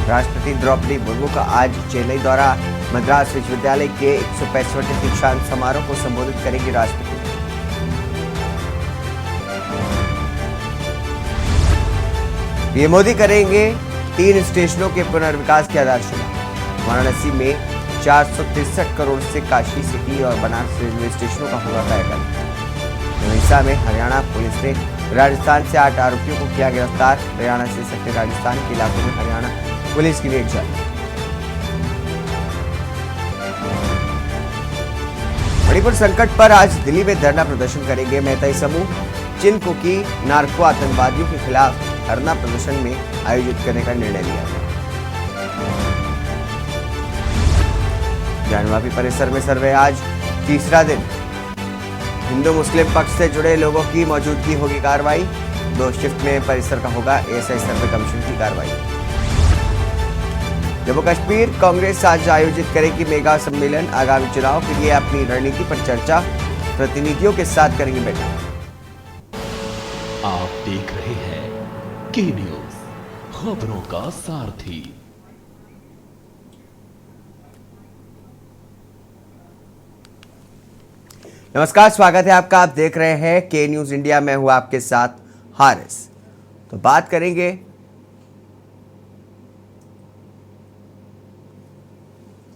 राष्ट्रपति द्रौपदी मुर्मू का आज चेन्नई दौरा। मद्रास विश्वविद्यालय के 165वें दीक्षांत समारोह को संबोधित करेंगे राष्ट्रपति। पीएम मोदी करेंगे 3 स्टेशनों के पुनर्विकास की आधारशिला। वाराणसी में 463 करोड़ से काशी सिटी और बनारस रेलवे स्टेशनों का होगा कायाकल्प। उड़ीसा में हरियाणा पुलिस ने राजस्थान से 8 आरोपियों को किया गिरफ्तार। हरियाणा से सटे राजस्थान के इलाकों में हरियाणा पुलिस की रेड जारी। मणिपुर संकट पर आज दिल्ली में धरना प्रदर्शन करेंगे मेहताई समूह। चिन कुकी नार्को आतंकवादियों के खिलाफ धरना प्रदर्शन में आयोजित करने का निर्णय लिया है। ज्ञानवापी परिसर में सर्वे आज तीसरा दिन। हिंदू मुस्लिम पक्ष से जुड़े लोगों की मौजूदगी होगी कार्रवाई। 2 शिफ्ट में परिसर का होगा एएसआई सर्वे कमीशन की कार्रवाई। जम्मू कश्मीर कांग्रेस आज आयोजित करेगी मेगा सम्मेलन। आगामी चुनाव के लिए अपनी रणनीति पर चर्चा। प्रतिनिधियों के साथ करेंगे बैठक। आप देख रहे हैं के न्यूज, खबरों का सारथी। नमस्कार, स्वागत है आपका। आप देख रहे हैं के न्यूज इंडिया। मैं हूं आपके साथ हारिस। तो बात करेंगे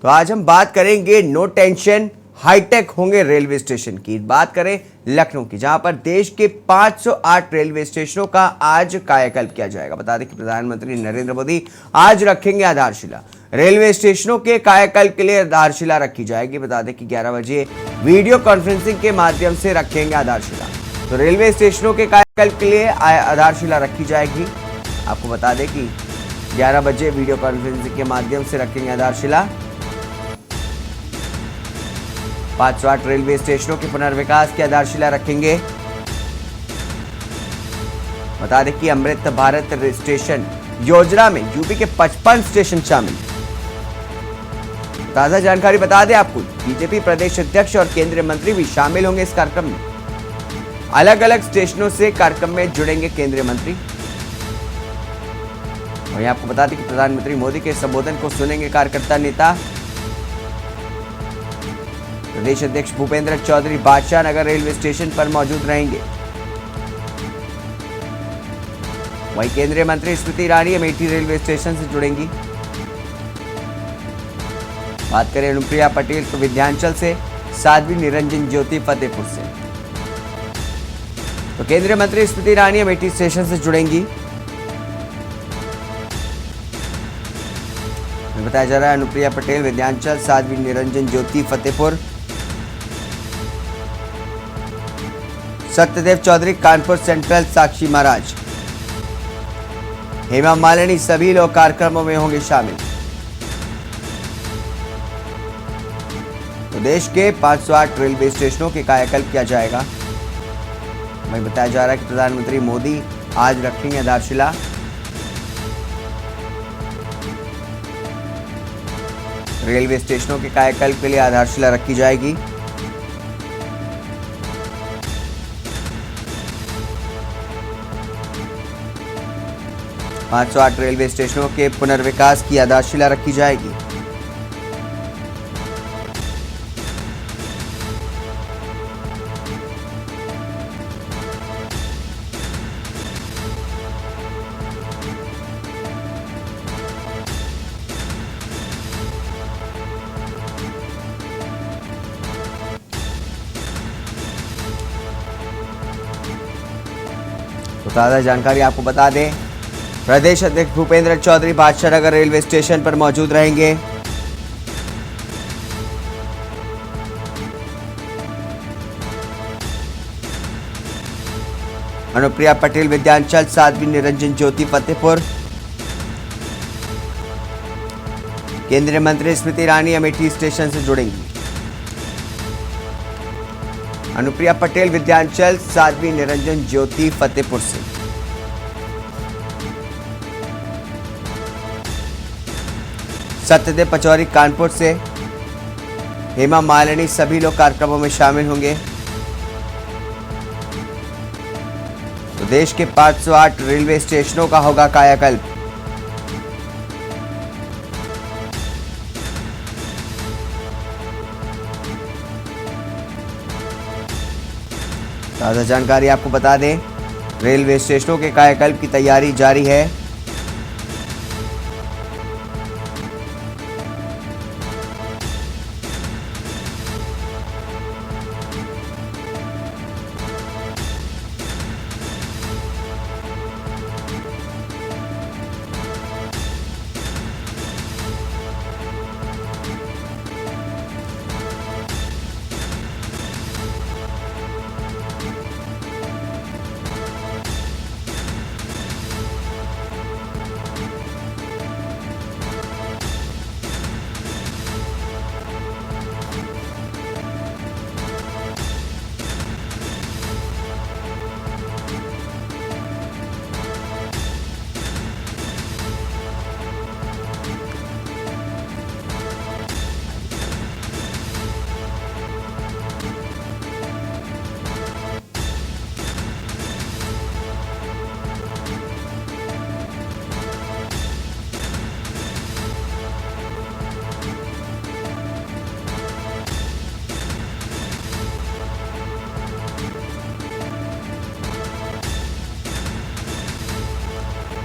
आज हम बात करेंगे नो टेंशन हाईटेक होंगे रेलवे स्टेशन की। बात करें लखनऊ की, जहां पर देश के 508 रेलवे स्टेशनों का आज कायाकल्प किया जाएगा। बता दें कि प्रधानमंत्री नरेंद्र मोदी आज रखेंगे आधारशिला। रेलवे स्टेशनों के कायाकल्प के लिए आधारशिला रखी जाएगी। बता दें कि 11 बजे वीडियो कॉन्फ्रेंसिंग के माध्यम से रखेंगे आधारशिला। तो रेलवे स्टेशनों के कायाकल्प के लिए आधारशिला रखी जाएगी। आपको बता दें कि 11 बजे वीडियो कॉन्फ्रेंसिंग के माध्यम से रखेंगे आधारशिला। 508 रेलवे स्टेशनों के पुनर्विकास की आधारशिला रखेंगे। बता दें कि अमृत भारत स्टेशन योजना में यूपी के 55 स्टेशन शामिल। ताजा जानकारी बता दें आपको, बीजेपी प्रदेश अध्यक्ष और केंद्रीय मंत्री भी शामिल होंगे इस कार्यक्रम में। अलग अलग स्टेशनों से कार्यक्रम में जुड़ेंगे केंद्रीय मंत्री। वहीं आपको बता दें कि प्रधानमंत्री मोदी के संबोधन को सुनेंगे कार्यकर्ता नेता। प्रदेश अध्यक्ष भूपेंद्र चौधरी बादशाह नगर रेलवे स्टेशन पर मौजूद रहेंगे। वहीं केंद्रीय मंत्री स्मृति ईरानी अमेठी रेलवे स्टेशन से जुड़ेंगी। बात करें अनुप्रिया पटेल तो विंध्याचल से, साध्वी निरंजन ज्योति फतेहपुर से। तो केंद्रीय मंत्री स्मृति ईरानी अमेठी स्टेशन से जुड़ेंगी। बताया जा रहा है अनुप्रिया पटेल विंध्याचल, साध्वी निरंजन ज्योति फतेहपुर, सत्यदेव चौधरी कानपुर सेंट्रल, साक्षी महाराज, हेमा मालिनी, सभी लोग कार्यक्रमों में होंगे शामिल। तो देश के 508 रेलवे स्टेशनों के कायाकल्प किया जाएगा। वहीं बताया जा रहा है कि प्रधानमंत्री मोदी आज रखेंगे आधारशिला। रेलवे स्टेशनों के कायाकल्प के लिए आधारशिला रखी जाएगी। पाँच 508 रेलवे स्टेशनों के पुनर्विकास की आधारशिला रखी जाएगी। तो ताज़ा जानकारी आपको बता दें, प्रदेश अध्यक्ष भूपेंद्र चौधरी बादशाह नगर रेलवे स्टेशन पर मौजूद रहेंगे। अनुप्रिया पटेल विंध्याचल, साध्वी निरंजन ज्योति फतेहपुर, केंद्रीय मंत्री स्मृति ईरानी अमेठी स्टेशन से जुड़ेंगी। अनुप्रिया पटेल विंध्याचल, साध्वी निरंजन ज्योति फतेहपुर से। सत्यदेव पचौरी कानपुर से, हेमा मालिनी, सभी लोग कार्यक्रमों में शामिल होंगे। तो देश के 508 रेलवे स्टेशनों का होगा कायाकल्प। ताज़ा जानकारी आपको बता दें, रेलवे स्टेशनों के कायाकल्प की तैयारी जारी है।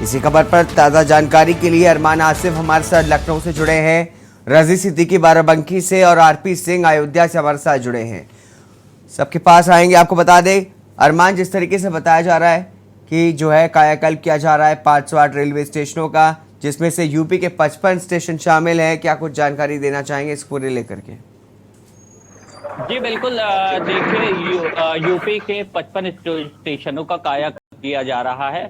इसी खबर पर ताज़ा जानकारी के लिए अरमान आसिफ हमारे साथ लखनऊ से जुड़े हैं, रजी सिद्दीकी बाराबंकी से और आरपी सिंह अयोध्या से हमारे साथ जुड़े हैं। सबके पास आएंगे। आपको बता दें अरमान, जिस तरीके से बताया जा रहा है कि जो है कायाकल्प किया जा रहा है 508 रेलवे स्टेशनों का, जिसमें से यूपी के 55 स्टेशन शामिल हैं, क्या कुछ जानकारी देना चाहेंगे इस पूरे लेकर के? जी बिल्कुल, देखिए यूपी के 55 स्टेशनों का कायाकल्प किया जा रहा है।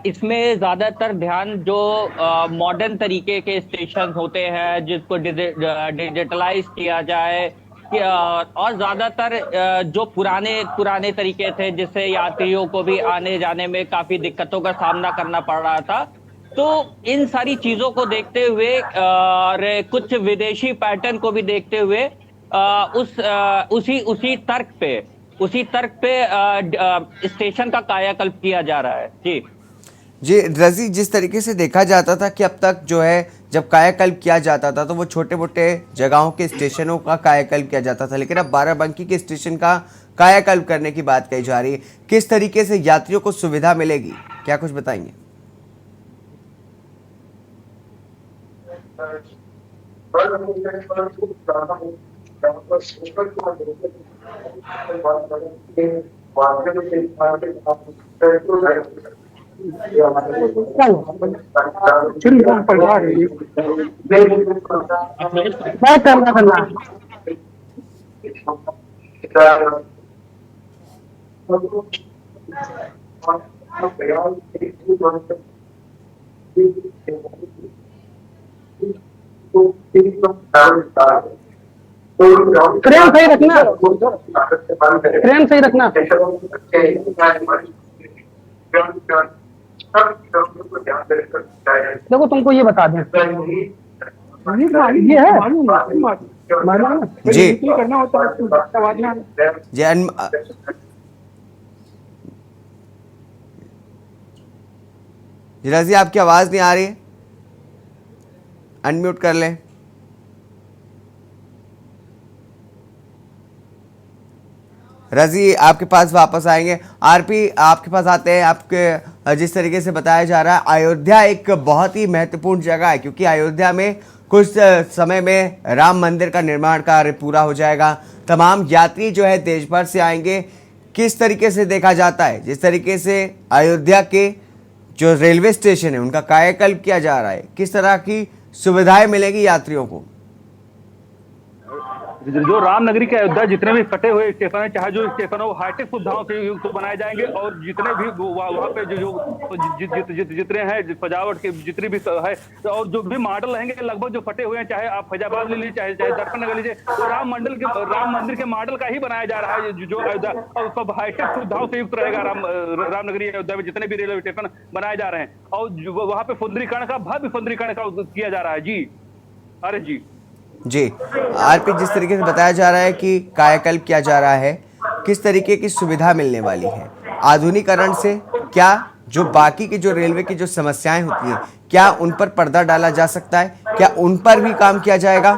इसमें ज्यादातर ध्यान जो मॉडर्न तरीके के स्टेशन होते हैं जिसको डिजिटलाइज किया जाए, और ज्यादातर जो पुराने तरीके थे जिससे यात्रियों को भी आने जाने में काफी दिक्कतों का सामना करना पड़ रहा था, तो इन सारी चीजों को देखते हुए और कुछ विदेशी पैटर्न को भी देखते हुए उसी तर्क पे स्टेशन का कायाकल्प किया जा रहा है। जी रजी, जिस तरीके से देखा जाता था कि अब तक जो है जब कायाकल्प किया जाता था तो वो छोटे मोटे जगहों के स्टेशनों का कायाकल्प किया जाता था, लेकिन अब बाराबंकी के स्टेशन का कायाकल्प करने की बात कही जा रही है। किस तरीके से यात्रियों को सुविधा मिलेगी, क्या कुछ बताएंगे? फ्रेम सही रखना, फ्रेम सही रखना। देखो तुमको ये बता दें, ये है जी करना होता है जी रजी, आपकी आवाज नहीं आ रही है, अनम्यूट कर लें। रजी आपके पास वापस आएंगे। आरपी आपके पास आते हैं। आपके जिस तरीके से बताया जा रहा है अयोध्या एक बहुत ही महत्वपूर्ण जगह है, क्योंकि अयोध्या में कुछ समय में राम मंदिर का निर्माण कार्य पूरा हो जाएगा। तमाम यात्री जो है देश भर से आएंगे। किस तरीके से देखा जाता है, जिस तरीके से अयोध्या के जो रेलवे स्टेशन है उनका कायाकल्प किया जा रहा है, किस तरह की सुविधाएं मिलेगी यात्रियों को? जो रामनगरी के अयोध्या जितने भी कटे हुए स्टेशन है, चाहे जो स्टेशन हो, हाईटेक सुविधाओं से युक्त बनाए जाएंगे, और जितने भी वहाँ पे जितने हैं सजावट के जितने भी है, और जो भी मॉडल रहेंगे लगभग जो फटे हुए हैं, चाहे आप फैजाबाद ले लीजिए, चाहे दर्पण नगर लीजिए, तो राम मंदिर के मॉडल का ही बनाया जा रहा है जो अयोध्या, और सब हाईटेक सुविधाओं से युक्त रहेगा रामनगरी अयोध्या में जितने भी रेलवे स्टेशन बनाए जा रहे हैं, और वहाँ पे सुंदरीकरण का भव्य सुंदरीकरण का किया जा रहा है। जी अरे जी आरपी, जिस तरीके से बताया जा रहा है कि कायाकल्प किया जा रहा है, किस तरीके की सुविधा मिलने वाली है आधुनिकीकरण से? क्या जो बाकी की जो रेलवे की जो समस्याएं होती हैं, क्या उन पर पर्दा डाला जा सकता है? क्या उन पर भी काम किया जाएगा?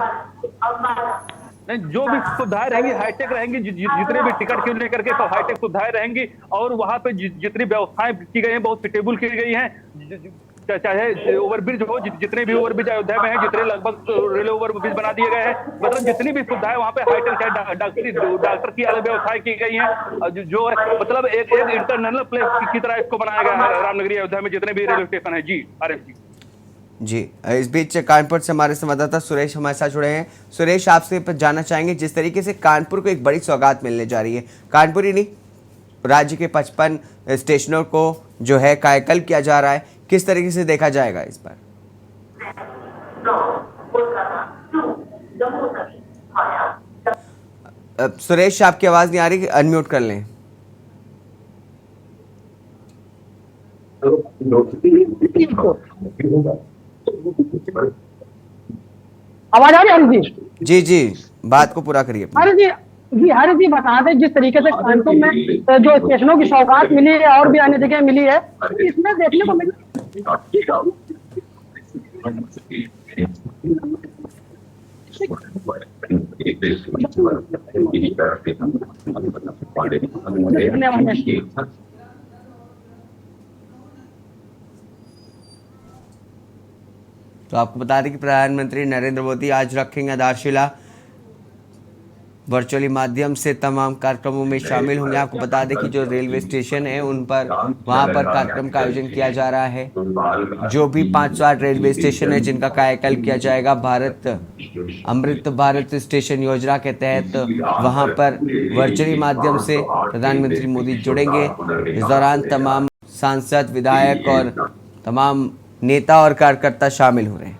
नहीं, जो भी सुविधाएं रहेंगी हाईटेक रहेंगी, जितने भी टिकट के लेकर के सब हाईटेक सुविधाएं रहेंगी। और वहां पे जितनी व्यवस्थाएं की गई हैं बहुत सुटेबल की गई हैं। चाहे ओवरब्रिज हो, जितने भी ओवरब्रिज अयोध्या में हैं, जितने लगभग रेलवे ओवरब्रिज बना दिए गए हैं, मतलब जितनी भी सुविधाएं वहां पे हाईटेक, चाहे डॉक्टर की अलग व्यवस्थाएं की गई हैं। जो है मतलब एक इंटरनेशनल प्लेस की तरह इसको बनाया गया है रामनगरी अयोध्या में जितने भी रेलवे स्टेशन है। जी आरिफ जी। जी, इस बीच कानपुर से हमारे संवाददाता सुरेश हमारे साथ जुड़े हैं। सुरेश, आपसे जानना चाहेंगे, जिस तरीके से कानपुर को एक बड़ी सौगात मिलने जा रही है, कानपुर ही नहीं राज्य के 55 स्टेशनों को जो है कायाकल्प किया जा रहा है, किस तरीके से देखा जाएगा इस पर? सुरेश, आपकी आवाज नहीं आ रही, अनम्यूट कर लें। आवाज आ रही है हरी जी? जी जी, बात को पूरा करिए अपनी। हरी जी, जी हरी जी बता दें, जिस तरीके से कानपुर में जो स्टेशनों की सौगात मिली है और भी अन्य जगह मिली है, इसमें देखने को मिली तो आपको बता दें कि प्रधानमंत्री नरेंद्र मोदी आज रखेंगे आधारशिला, वर्चुअली माध्यम से तमाम कार्यक्रमों में शामिल होंगे। आपको बता दें कि जो रेलवे स्टेशन है उन पर वहां पर कार्यक्रम का आयोजन किया जा रहा है। जो भी 508 रेलवे स्टेशन है जिनका कायाकल्प किया जाएगा, भारत अमृत भारत स्टेशन योजना के तहत वहां पर वर्चुअली माध्यम से प्रधानमंत्री मोदी जुड़ेंगे। इस दौरान तमाम सांसद, विधायक और तमाम नेता और कार्यकर्ता शामिल हो रहे हैं।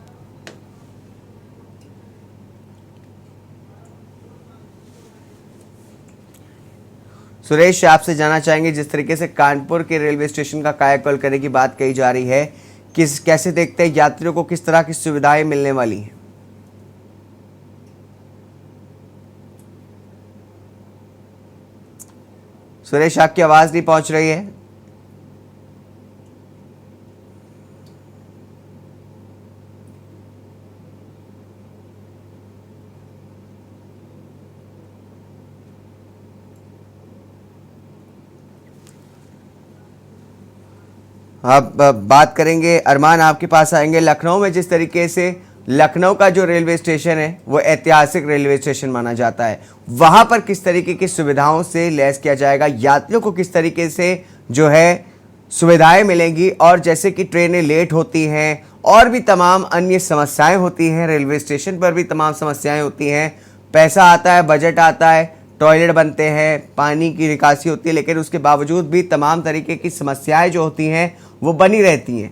सुरेश, आपसे जानना चाहेंगे, जिस तरीके से कानपुर के रेलवे स्टेशन का कायाकल्प करने की बात कही जा रही है, कैसे देखते हैं यात्रियों को, किस तरह की सुविधाएं मिलने वाली हैं? सुरेश, आपकी आवाज नहीं पहुंच रही है। अब बात करेंगे, अरमान आपके पास आएंगे। लखनऊ में जिस तरीके से लखनऊ का जो रेलवे स्टेशन है वो ऐतिहासिक रेलवे स्टेशन माना जाता है, वहां पर किस तरीके की सुविधाओं से लैस किया जाएगा, यात्रियों को किस तरीके से जो है सुविधाएं मिलेंगी, और जैसे कि ट्रेनें लेट होती हैं और भी तमाम अन्य समस्याएं होती हैं, रेलवे स्टेशन पर भी तमाम समस्याएं होती हैं, पैसा आता है, बजट आता है, टॉयलेट बनते हैं, पानी की निकासी होती है, लेकिन उसके बावजूद भी तमाम तरीके की समस्याएं जो होती हैं वो बनी रहती हैं।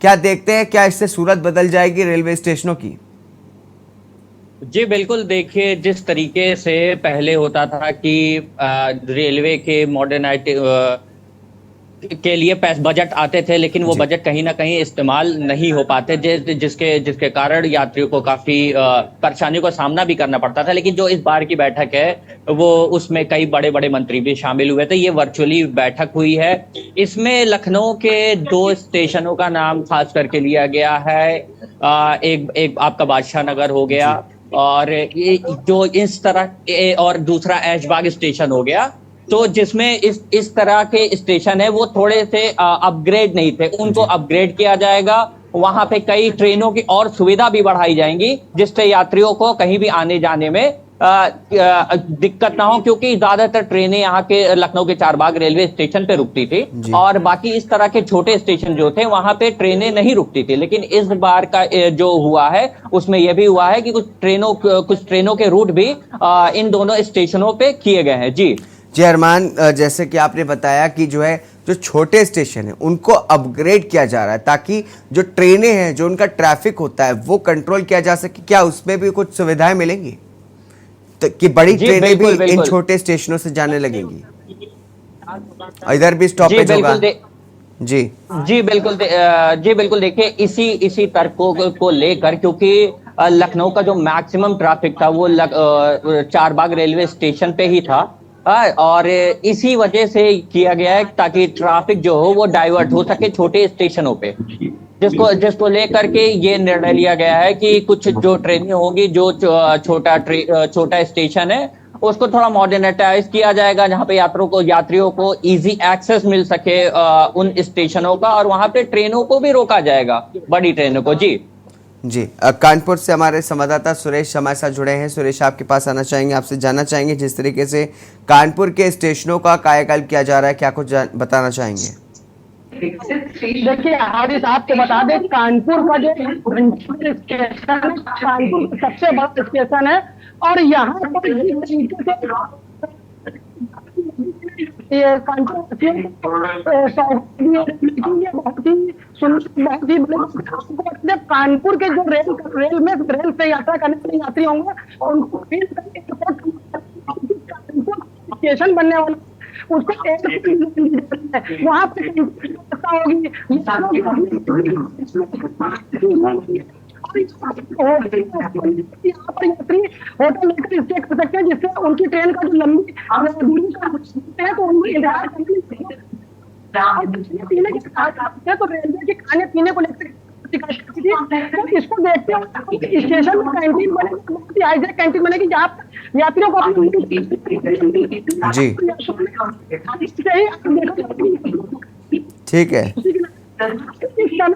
क्या देखते हैं, क्या इससे सूरत बदल जाएगी रेलवे स्टेशनों की? जी बिल्कुल, देखिए जिस तरीके से पहले होता था कि रेलवे के मॉडर्नाइज के लिए बजट आते थे, लेकिन वो बजट कहीं ना कहीं इस्तेमाल नहीं हो पाते, जिसके कारण यात्रियों को काफी परेशानियों का सामना भी करना पड़ता था। लेकिन जो इस बार की बैठक है वो उसमें कई बड़े बड़े मंत्री भी शामिल हुए थे। ये वर्चुअली बैठक हुई है। इसमें लखनऊ के 2 स्टेशनों का नाम खास करके लिया गया है। एक आपका बादशाह नगर हो गया, और जो इस तरह, और दूसरा ऐशबाग स्टेशन हो गया। तो जिसमें इस तरह के स्टेशन है वो थोड़े से अपग्रेड नहीं थे, उनको अपग्रेड किया जाएगा। वहां पे कई ट्रेनों की और सुविधा भी बढ़ाई जाएंगी, जिससे यात्रियों को कहीं भी आने जाने में दिक्कत ना हो, क्योंकि ज्यादातर ट्रेनें यहाँ के लखनऊ के चारबाग रेलवे स्टेशन पे रुकती थी, और बाकी इस तरह के छोटे स्टेशन जो थे वहां पे ट्रेनें नहीं रुकती थी। लेकिन इस बार का जो हुआ है उसमें यह भी हुआ है कि कुछ ट्रेनों के रूट भी इन दोनों स्टेशनों पे किए गए हैं। जी अरमान, जैसे कि आपने बताया कि जो है जो छोटे स्टेशन है उनको अपग्रेड किया जा रहा है ताकि जो ट्रेनें हैं, जो उनका ट्रैफिक होता है वो कंट्रोल किया जा सके। क्या उसमें भी कुछ सुविधाएं मिलेंगी तो कि बड़ी ट्रेनें भी इन छोटे स्टेशनों से जाने लगेंगी, इधर भी स्टॉपेज होगा? जी बिल्कुल देखिए, इसी तर्क को लेकर, क्योंकि लखनऊ का जो मैक्सिमम ट्रैफिक था वो चारबाग रेलवे स्टेशन पे ही था, और इसी वजह से किया गया है ताकि ट्रैफिक जो हो वो डाइवर्ट हो सके छोटे स्टेशनों पे। जिसको लेकर के ये निर्णय लिया गया है कि कुछ जो ट्रेनें होगी, जो छोटा स्टेशन है उसको थोड़ा मॉडर्नाइज किया जाएगा, जहां पे यात्रियों को इजी एक्सेस मिल सके उन स्टेशनों का, और वहां पे ट्रेनों को भी रोका जाएगा, बड़ी ट्रेनों को। जी जी, कानपुर से हमारे संवाददाता सुरेश हमारे साथ जुड़े हैं। सुरेश, आपके पास आना चाहेंगे, आपसे जानना चाहेंगे जिस तरीके से कानपुर के स्टेशनों का कायाकल्प किया जा रहा है, क्या कुछ बताना चाहेंगे? देखिए हारिस, आपको बता दें, कानपुर का जो स्टेशन है, कानपुर का सबसे बड़ा स्टेशन है, और यहाँ पर जिस तरीके से ये कानपुर बहुत ही सुंदर, बहुत ही बड़े। कानपुर के जो रेल से यात्रा करने वाले यात्री होंगे उनको स्टेशन बनने वाला, उसको वहां पे होगी यहाँ पर यात्री होटल लेकर स्टे कर सकते हैं, जिससे उनकी ट्रेन का जो लंबी दूरी का है तो उनको इंतजार तो रेलवे के खाने पीने को लेकर तो इसको देखते हुए स्टेशन में कैंटीन बनेगी, हाईजेक कैंटीन बनेगी, जहाँ पर यात्रियों को जी ठीक है। स्टेशन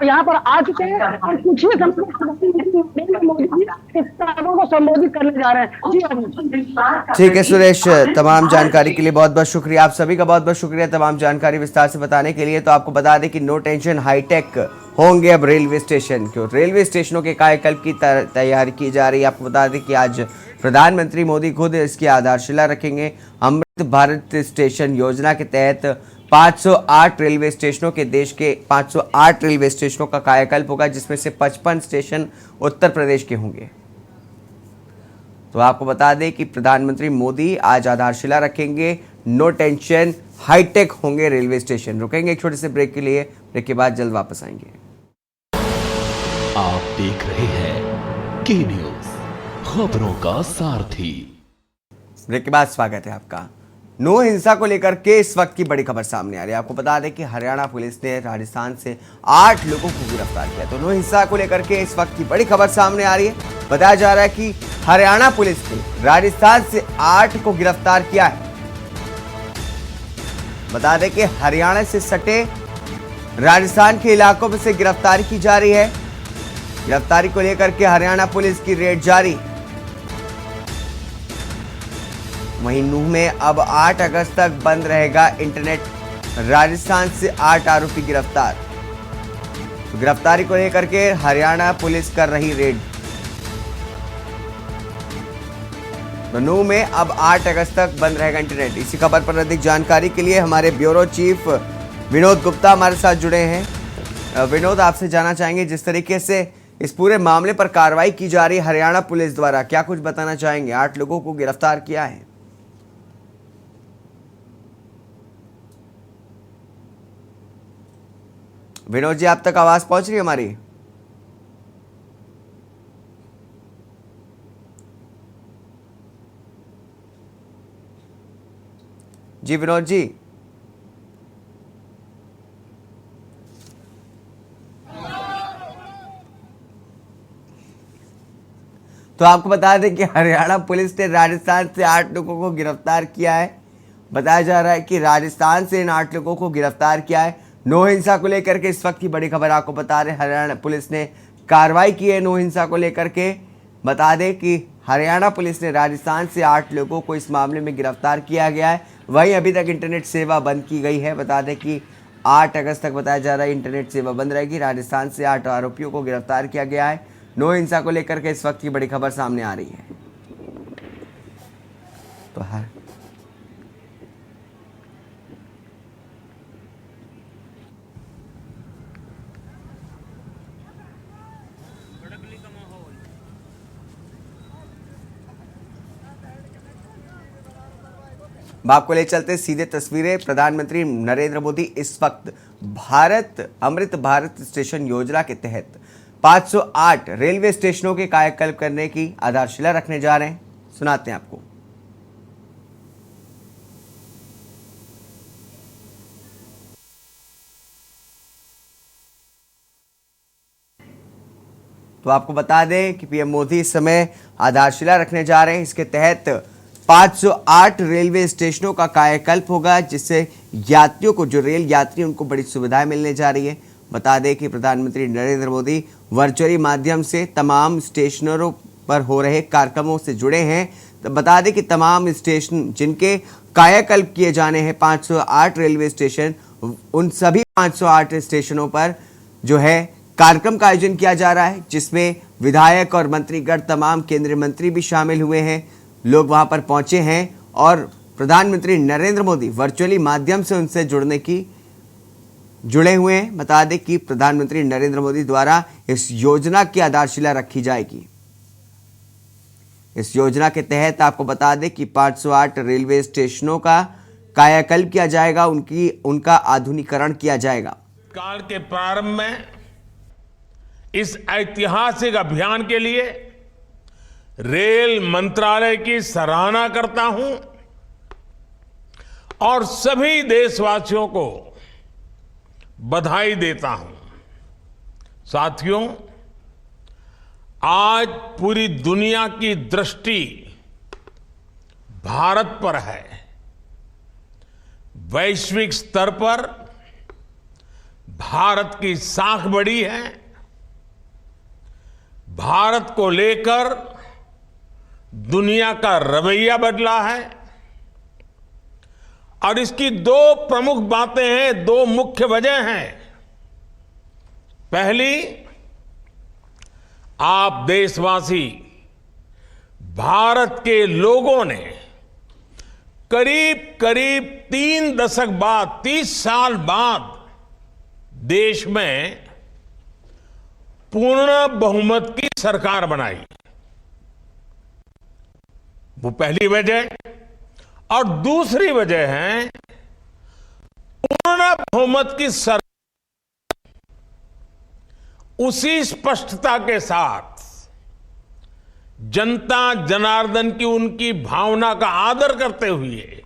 यहाँ पर आ चुके हैं और कुछ ही मोदी जी किसानों को संबोधित करने जा रहे हैं। जी ठीक है सुरेश, तमाम जानकारी के लिए बहुत बहुत शुक्रिया। आप सभी का बहुत बहुत शुक्रिया तमाम जानकारी विस्तार से बताने के लिए। तो आपको बता दें कि नो टेंशन हाईटेक होंगे अब रेलवे स्टेशन। क्यों रेलवे स्टेशनों के कायाकल्प की तैयारी की जा रही है। आपको बता दें कि आज प्रधानमंत्री मोदी खुद इसकी आधारशिला रखेंगे। अमृत भारत स्टेशन योजना के तहत 508 रेलवे स्टेशनों के देश के 508 रेलवे स्टेशनों का कायाकल्प होगा, जिसमें से 55 स्टेशन उत्तर प्रदेश के होंगे। तो आपको बता दें कि प्रधानमंत्री मोदी आज आधारशिला रखेंगे। नो टेंशन हाईटेक होंगे रेलवे स्टेशन। रुकेंगे एक छोटे से ब्रेक के लिए, ब्रेक के बाद जल्द वापस आएंगे। आप देख रहे हैं के न्यूज, खबरों का सारथी। ब्रेक के बाद स्वागत है आपका। नो हिंसा को लेकर के इस वक्त की बड़ी खबर सामने आ रही है। आपको बता दें कि हरियाणा पुलिस ने राजस्थान से 8 लोगों को गिरफ्तार किया। तो नो हिंसा को लेकर के इस वक्त की बड़ी खबर सामने आ रही है। बताया जा रहा है कि हरियाणा पुलिस ने राजस्थान से 8 को गिरफ्तार किया है। बता दें कि हरियाणा से सटे राजस्थान के इलाकों में से गिरफ्तारी की जा रही है। गिरफ्तारी को लेकर के हरियाणा पुलिस की रेड जारी। वहीं नूह में अब 8 अगस्त तक बंद रहेगा इंटरनेट। राजस्थान से 8 आरोपी गिरफ्तार। गिरफ्तारी को लेकर के हरियाणा पुलिस कर रही रेड। नूह में अब 8 अगस्त तक बंद रहेगा इंटरनेट। इसी खबर पर अधिक जानकारी के लिए हमारे ब्यूरो चीफ विनोद गुप्ता हमारे साथ जुड़े हैं। विनोद, आपसे जानना चाहेंगे जिस तरीके से इस पूरे मामले पर कार्रवाई की जा रही है हरियाणा पुलिस द्वारा, क्या कुछ बताना चाहेंगे? 8 लोगों को गिरफ्तार किया है। विनोद जी, आप तक आवाज पहुंच रही है हमारी? जी विनोद जी। तो आपको बता दें कि हरियाणा पुलिस ने राजस्थान से 8 लोगों को गिरफ्तार किया है। बताया जा रहा है कि राजस्थान से इन 8 लोगों को गिरफ्तार किया है। नो हिंसा को लेकर के इस वक्त की बड़ी खबर आपको बता रहे, हरियाणा पुलिस ने कार्रवाई की है नो हिंसा को लेकर के। बता दें कि हरियाणा पुलिस ने राजस्थान से 8 लोगों को इस मामले में गिरफ्तार किया गया है। वहीं अभी तक इंटरनेट सेवा बंद की गई है। बता दें कि 8 अगस्त तक बताया जा रहा है इंटरनेट सेवा बंद रहेगी। राजस्थान से 8 आरोपियों को गिरफ्तार किया गया है। नो हिंसा को लेकर के इस वक्त की बड़ी खबर सामने आ रही है। तो आपको ले चलते सीधे तस्वीरें। प्रधानमंत्री नरेंद्र मोदी इस वक्त अमृत भारत स्टेशन योजना के तहत 508 रेलवे स्टेशनों के कायाकल्प करने की आधारशिला रखने जा रहे हैं। सुनाते हैं आपको। तो आपको बता दें कि पीएम मोदी इस समय आधारशिला रखने जा रहे हैं। इसके तहत 508 रेलवे स्टेशनों का कायाकल्प होगा, जिससे यात्रियों को, जो रेल यात्री, उनको बड़ी सुविधाएं मिलने जा रही है। बता दें कि प्रधानमंत्री नरेंद्र मोदी वर्चुअली माध्यम से तमाम स्टेशनों पर हो रहे कार्यक्रमों से जुड़े हैं। तो बता दें कि तमाम स्टेशन जिनके कायाकल्प किए जाने हैं, 508 रेलवे स्टेशन, उन सभी 508 स्टेशनों पर जो है कार्यक्रम का आयोजन किया जा रहा है, जिसमें विधायक और मंत्रीगण, तमाम केंद्रीय मंत्री भी शामिल हुए हैं। लोग वहां पर पहुंचे हैं और प्रधानमंत्री नरेंद्र मोदी वर्चुअली माध्यम से उनसे जुड़े हुए हैं। बता दें कि प्रधानमंत्री नरेंद्र मोदी द्वारा इस योजना की आधारशिला रखी जाएगी। इस योजना के तहत आपको बता दें कि 508 रेलवे स्टेशनों का कायाकल्प किया जाएगा, उनका आधुनिकीकरण किया जाएगा। काल के प्रारंभ में इस ऐतिहासिक अभियान के लिए रेल मंत्रालय की सराहना करता हूं और सभी देशवासियों को बधाई देता हूं। साथियों, आज पूरी दुनिया की दृष्टि भारत पर है। वैश्विक स्तर पर भारत की साख बढ़ी है। भारत को लेकर दुनिया का रवैया बदला है और इसकी दो प्रमुख बातें हैं, दो मुख्य वजह हैं। पहली, आप देशवासी, भारत के लोगों ने करीब करीब 3 दशक बाद, 30 साल बाद देश में पूर्ण बहुमत की सरकार बनाई। वो पहली वजह। और दूसरी वजह है पूर्ण बहुमत की सरकार उसी स्पष्टता के साथ जनता जनार्दन की उनकी भावना का आदर करते हुए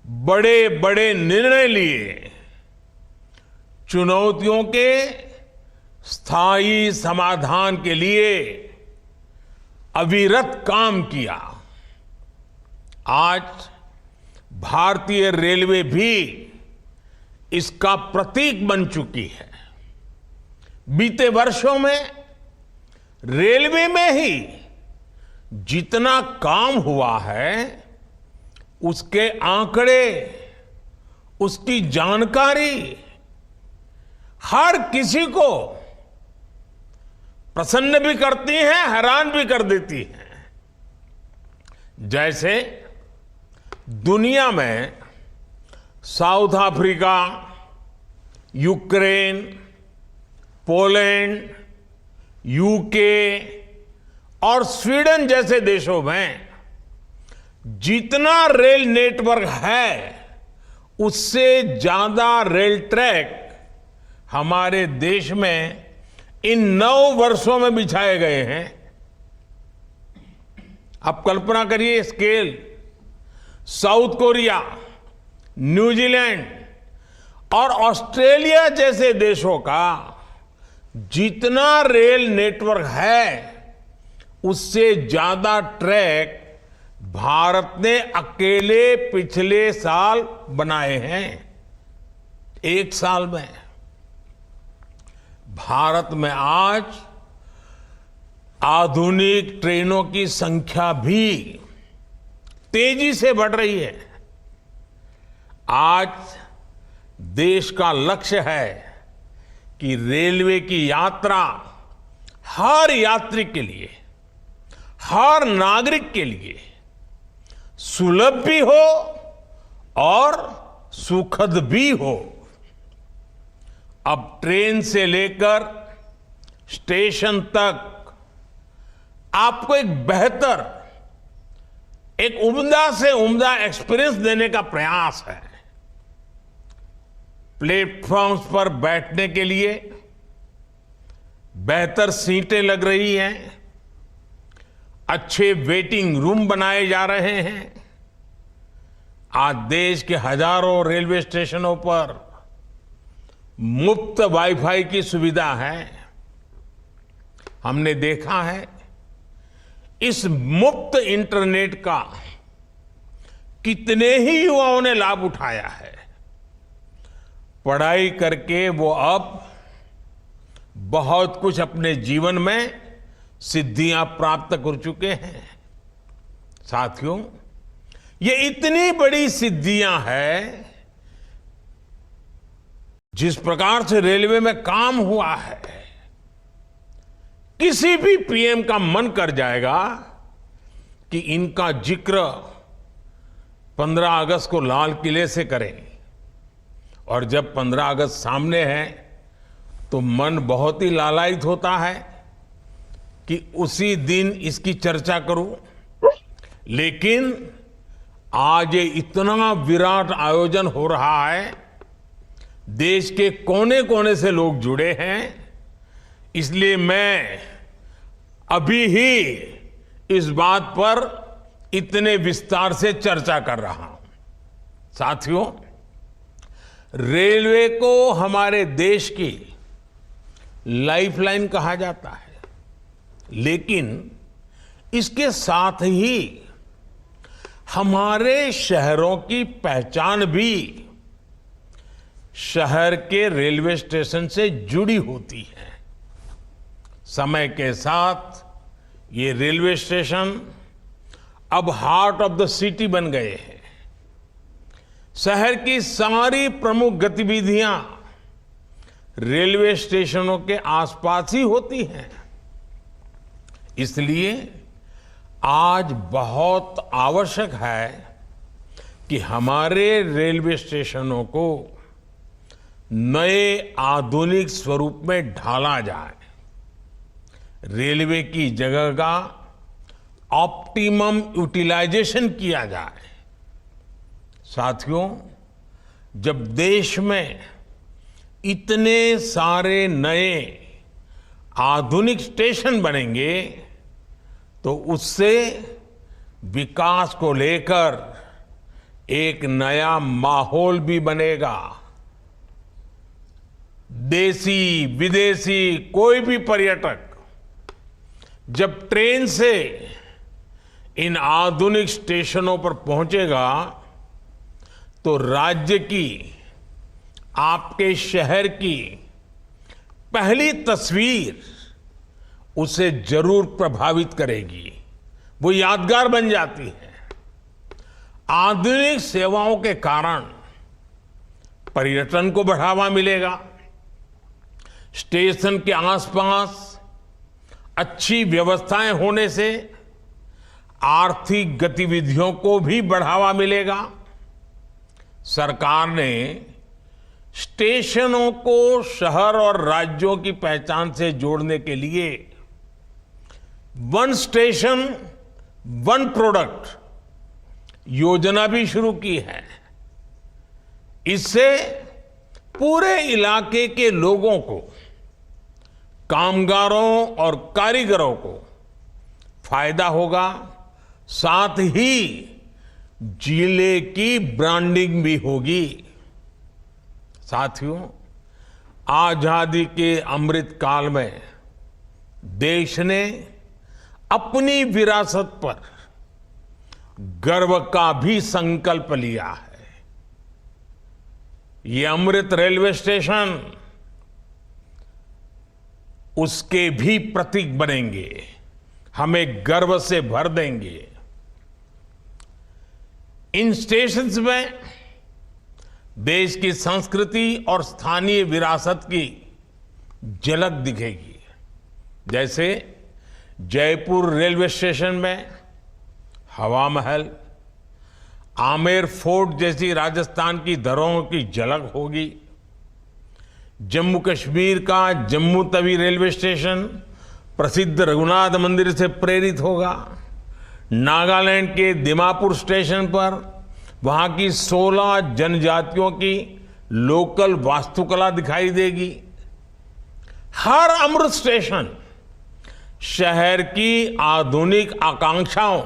बड़े बड़े निर्णय लिए, चुनौतियों के स्थायी समाधान के लिए अविरत काम किया। आज भारतीय रेलवे भी इसका प्रतीक बन चुकी है। बीते वर्षों में रेलवे में ही जितना काम हुआ है, उसके आंकड़े, उसकी जानकारी हर किसी को प्रसन्न भी करती है, हैरान भी कर देती है। जैसे दुनिया में south Africa, Ukraine, Poland, UK और स्वीडन जैसे देशों में जितना रेल नेटवर्क है, उससे ज्यादा रेल ट्रैक हमारे देश में इन 9 वर्षों में बिछाए गए हैं। आप कल्पना करिए स्केल। साउथ कोरिया, न्यूजीलैंड और ऑस्ट्रेलिया जैसे देशों का जितना रेल नेटवर्क है, उससे ज्यादा ट्रैक भारत ने अकेले पिछले साल बनाए हैं। 1 साल में भारत में आज आधुनिक ट्रेनों की संख्या भी तेजी से बढ़ रही है। आज देश का लक्ष्य है कि रेलवे की यात्रा हर यात्री के लिए, हर नागरिक के लिए सुलभ भी हो और सुखद भी हो। अब ट्रेन से लेकर स्टेशन तक आपको एक बेहतर, एक उम्दा से उम्दा एक्सपीरियंस देने का प्रयास है। प्लेटफॉर्म्स पर बैठने के लिए बेहतर सीटें लग रही हैं, अच्छे वेटिंग रूम बनाए जा रहे हैं। आज देश के हजारों रेलवे स्टेशनों पर मुफ्त वाईफाई की सुविधा है। हमने देखा है इस मुफ्त इंटरनेट का कितने ही युवाओं ने लाभ उठाया है। पढ़ाई करके वो अब बहुत कुछ अपने जीवन में सिद्धियां प्राप्त कर चुके हैं। साथियों, ये इतनी बड़ी सिद्धियां हैं, जिस प्रकार से रेलवे में काम हुआ है, किसी भी पीएम का मन कर जाएगा कि इनका जिक्र 15 अगस्त को लाल किले से करें। और जब 15 अगस्त सामने है तो मन बहुत ही लालायित होता है कि उसी दिन इसकी चर्चा करूं। लेकिन आज ये इतना विराट आयोजन हो रहा है, देश के कोने कोने से लोग जुड़े हैं, इसलिए मैं अभी ही इस बात पर इतने विस्तार से चर्चा कर रहा हूं। साथियों, रेलवे को हमारे देश की लाइफलाइन कहा जाता है, लेकिन इसके साथ ही हमारे शहरों की पहचान भी शहर के रेलवे स्टेशन से जुड़ी होती है। समय के साथ ये रेलवे स्टेशन अब हार्ट ऑफ द सिटी बन गए हैं। शहर की सारी प्रमुख गतिविधियां रेलवे स्टेशनों के आसपास ही होती हैं। इसलिए आज बहुत आवश्यक है कि हमारे रेलवे स्टेशनों को नए आधुनिक स्वरूप में ढाला जाए। रेलवे की जगह का ऑप्टिमम यूटिलाइजेशन किया जाए। साथियों, जब देश में इतने सारे नए आधुनिक स्टेशन बनेंगे तो उससे विकास को लेकर एक नया माहौल भी बनेगा। देसी विदेशी कोई भी पर्यटक जब ट्रेन से इन आधुनिक स्टेशनों पर पहुंचेगा तो राज्य की, आपके शहर की पहली तस्वीर उसे जरूर प्रभावित करेगी, वो यादगार बन जाती है। आधुनिक सेवाओं के कारण पर्यटन को बढ़ावा मिलेगा। स्टेशन के आसपास अच्छी व्यवस्थाएं होने से आर्थिक गतिविधियों को भी बढ़ावा मिलेगा। सरकार ने स्टेशनों को शहर और राज्यों की पहचान से जोड़ने के लिए वन स्टेशन वन प्रोडक्ट योजना भी शुरू की है। इससे पूरे इलाके के लोगों को, कामगारों और कारीगरों को फायदा होगा, साथ ही जिले की ब्रांडिंग भी होगी। साथियों, आजादी के अमृत काल में देश ने अपनी विरासत पर गर्व का भी संकल्प लिया है। ये अमृत रेलवे स्टेशन उसके भी प्रतीक बनेंगे, हमें गर्व से भर देंगे। इन स्टेशंस में देश की संस्कृति और स्थानीय विरासत की झलक दिखेगी। जैसे जयपुर रेलवे स्टेशन में हवा महल, आमेर फोर्ट जैसी राजस्थान की धरोहरों की झलक होगी। जम्मू कश्मीर का जम्मू तवी रेलवे स्टेशन प्रसिद्ध रघुनाथ मंदिर से प्रेरित होगा। नागालैंड के दिमापुर स्टेशन पर वहां की 16 जनजातियों की लोकल वास्तुकला दिखाई देगी। हर अमृत स्टेशन शहर की आधुनिक आकांक्षाओं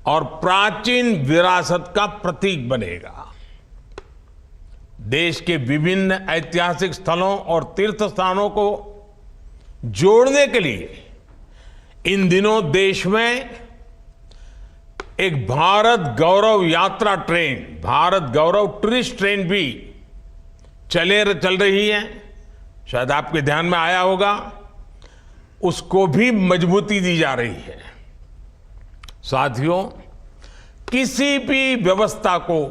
और प्राचीन विरासत का प्रतीक बनेगा। देश के विभिन्न ऐतिहासिक स्थलों और तीर्थ स्थानों को जोड़ने के लिए इन दिनों देश में एक भारत गौरव यात्रा ट्रेन, भारत गौरव टूरिस्ट ट्रेन भी चल रही है। शायद आपके ध्यान में आया होगा, उसको भी मजबूती दी जा रही है। साथियों, किसी भी व्यवस्था को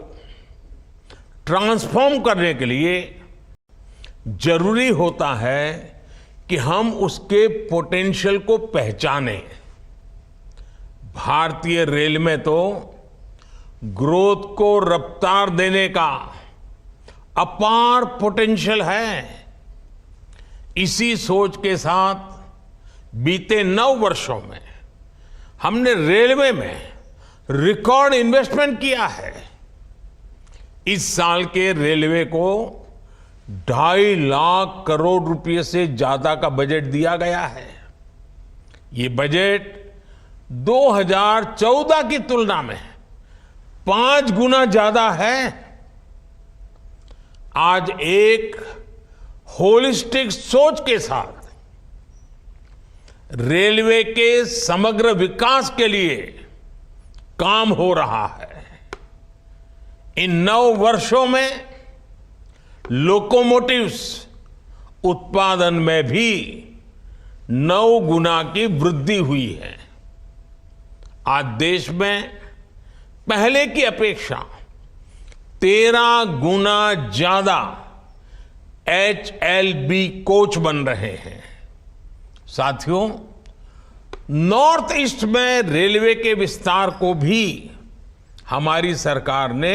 ट्रांसफॉर्म करने के लिए जरूरी होता है कि हम उसके पोटेंशियल को पहचानें। भारतीय रेल में तो ग्रोथ को रफ्तार देने का अपार पोटेंशियल है। इसी सोच के साथ बीते 9 वर्षों में हमने रेलवे में रिकॉर्ड इन्वेस्टमेंट किया है। इस साल के रेलवे को 2.5 लाख करोड़ रुपए से ज्यादा का बजट दिया गया है। ये बजट 2014 की तुलना में 5 गुना ज्यादा है। आज एक होलिस्टिक सोच के साथ रेलवे के समग्र विकास के लिए काम हो रहा है। इन 9 वर्षों में लोकोमोटिव्स उत्पादन में भी 9 गुना की वृद्धि हुई है। आज देश में पहले की अपेक्षा 13 गुना ज्यादा HLB कोच बन रहे हैं। साथियों, नॉर्थ ईस्ट में रेलवे के विस्तार को भी हमारी सरकार ने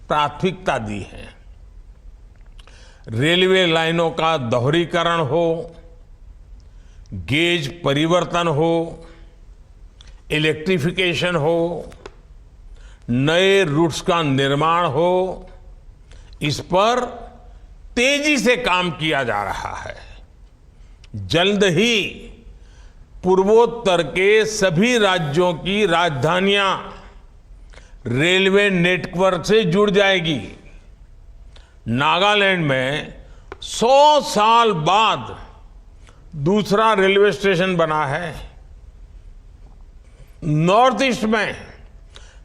प्राथमिकता दी है। रेलवे लाइनों का दोहरीकरण हो, गेज परिवर्तन हो, इलेक्ट्रिफिकेशन हो, नए रूट्स का निर्माण हो, इस पर तेजी से काम किया जा रहा है। जल्द ही पूर्वोत्तर के सभी राज्यों की राजधानियां रेलवे नेटवर्क से जुड़ जाएगी। नागालैंड में 100 साल बाद दूसरा रेलवे स्टेशन बना है। नॉर्थ ईस्ट में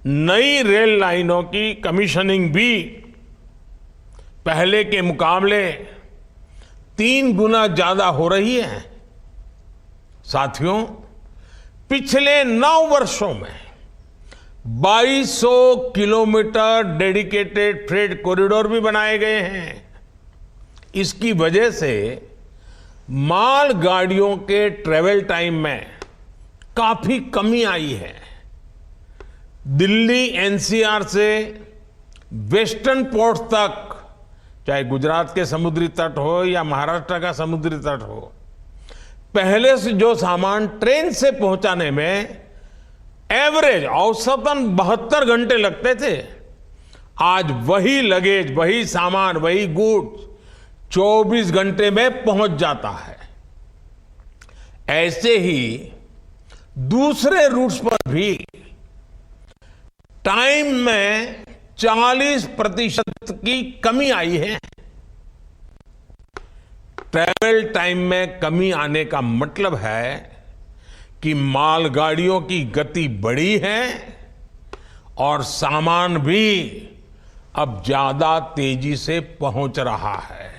नई रेल लाइनों की कमीशनिंग भी पहले के मुकाबले 3 गुना ज्यादा हो रही है। साथियों, पिछले 9 वर्षों में 2200 किलोमीटर डेडिकेटेड फ्रेट कॉरिडोर भी बनाए गए हैं। इसकी वजह से माल गाड़ियों के ट्रेवल टाइम में काफी कमी आई है। दिल्ली एनसीआर से वेस्टर्न पोर्ट तक, चाहे गुजरात के समुद्री तट हो या महाराष्ट्र का समुद्री तट हो, पहले से जो सामान ट्रेन से पहुंचाने में एवरेज औसतन 72 घंटे लगते थे, आज वही लगेज, वही सामान, वही गुड्स 24 घंटे में पहुंच जाता है। ऐसे ही दूसरे रूट्स पर भी टाइम में 40% की कमी आई है। ट्रैवल टाइम में कमी आने का मतलब है कि मालगाड़ियों की गति बढ़ी है और सामान भी अब ज्यादा तेजी से पहुंच रहा है।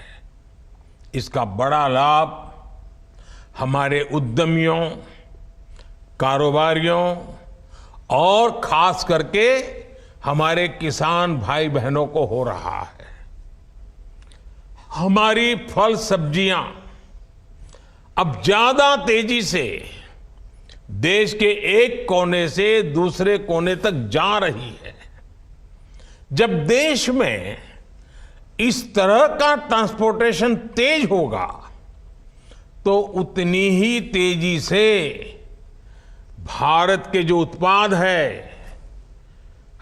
इसका बड़ा लाभ हमारे उद्यमियों, कारोबारियों और खास करके हमारे किसान भाई बहनों को हो रहा है। हमारी फल सब्जियां अब ज्यादा तेजी से देश के एक कोने से दूसरे कोने तक जा रही है। जब देश में इस तरह का ट्रांसपोर्टेशन तेज होगा तो उतनी ही तेजी से भारत के जो उत्पाद है,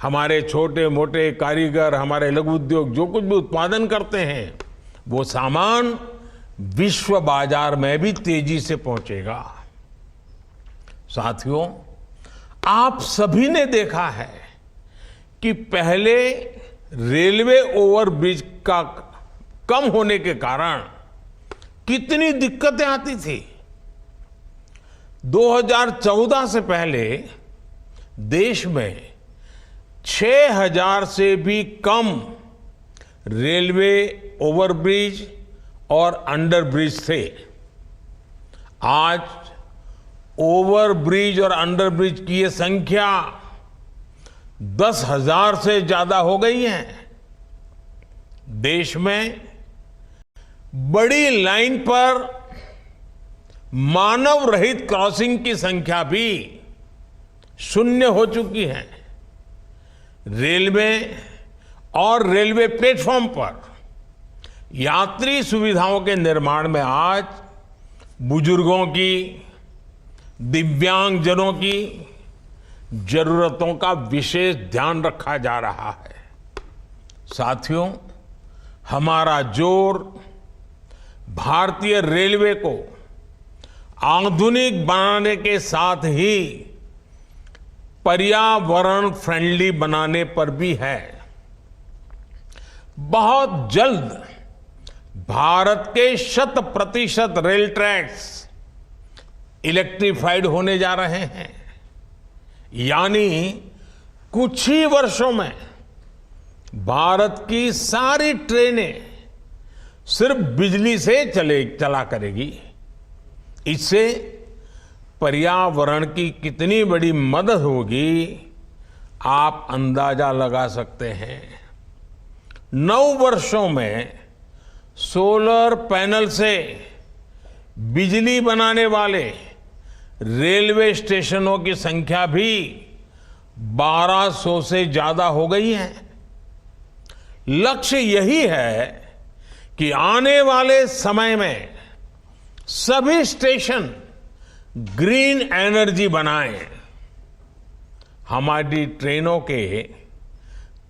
हमारे छोटे मोटे कारीगर, हमारे लघु उद्योग जो कुछ भी उत्पादन करते हैं, वो सामान विश्व बाजार में भी तेजी से पहुंचेगा। साथियों, आप सभी ने देखा है कि पहले रेलवे ओवरब्रिज का कम होने के कारण कितनी दिक्कतें आती थी। 2014 से पहले देश में 6000 से भी कम रेलवे ओवरब्रिज और अंडरब्रिज थे। आज ओवरब्रिज और अंडरब्रिज की ये संख्या 10,000 से ज्यादा हो गई है। देश में बड़ी लाइन पर मानव रहित क्रॉसिंग की संख्या भी शून्य हो चुकी है। रेलवे और रेलवे प्लेटफॉर्म पर यात्री सुविधाओं के निर्माण में आज बुजुर्गों की, दिव्यांगजनों की जरूरतों का विशेष ध्यान रखा जा रहा है। साथियों, हमारा जोर भारतीय रेलवे को आधुनिक बनाने के साथ ही पर्यावरण फ्रेंडली बनाने पर भी है। बहुत जल्द भारत के 100% रेल ट्रैक्स इलेक्ट्रिफाइड होने जा रहे हैं, यानी कुछ ही वर्षों में भारत की सारी ट्रेनें सिर्फ बिजली से चला करेगी। इससे पर्यावरण की कितनी बड़ी मदद होगी आप अंदाजा लगा सकते हैं। 9 वर्षों में सोलर पैनल से बिजली बनाने वाले रेलवे स्टेशनों की संख्या भी 1200 से ज्यादा हो गई है। लक्ष्य यही है कि आने वाले समय में सभी स्टेशन ग्रीन एनर्जी बनाएं। हमारी ट्रेनों के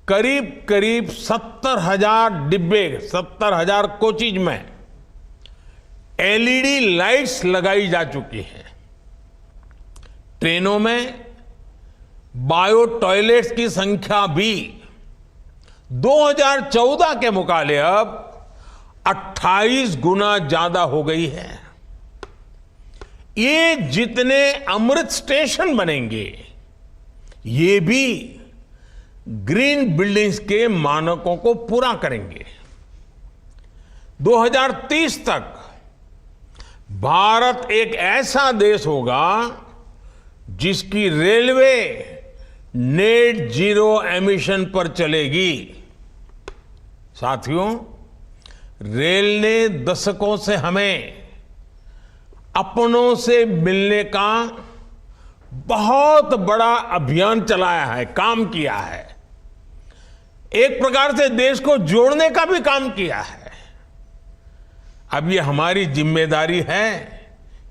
करीब करीब 70,000 डिब्बे, 70,000 कोचेज में एलईडी लाइट्स लगाई जा चुकी हैं। ट्रेनों में बायो टॉयलेट्स की संख्या भी 2014 के मुकाबले अब 28 गुना ज्यादा हो गई है। ये जितने अमृत स्टेशन बनेंगे, ये भी ग्रीन बिल्डिंग्स के मानकों को पूरा करेंगे। 2030 तक भारत एक ऐसा देश होगा जिसकी रेलवे नेट जीरो एमिशन पर चलेगी। साथियों, रेल ने दशकों से हमें अपनों से मिलने का बहुत बड़ा अभियान चलाया है, काम किया है। एक प्रकार से देश को जोड़ने का भी काम किया है। अब ये हमारी जिम्मेदारी है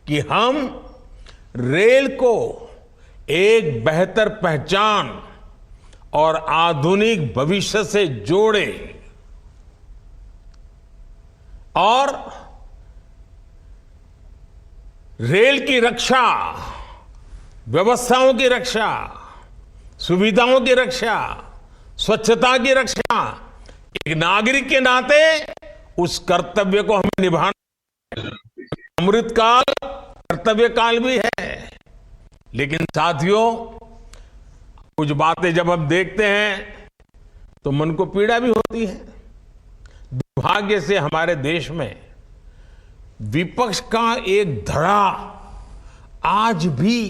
कि हम रेल को एक बेहतर पहचान और आधुनिक भविष्य से जोड़ें और रेल की रक्षा, व्यवस्थाओं की रक्षा, सुविधाओं की रक्षा, स्वच्छता की रक्षा, एक नागरिक के नाते उस कर्तव्य को हमें निभाना। अमृतकाल कर्तव्य काल भी है, लेकिन साथियों, कुछ बातें जब हम देखते हैं तो मन को पीड़ा भी होती है। दुर्भाग्य से हमारे देश में विपक्ष का एक धड़ा आज भी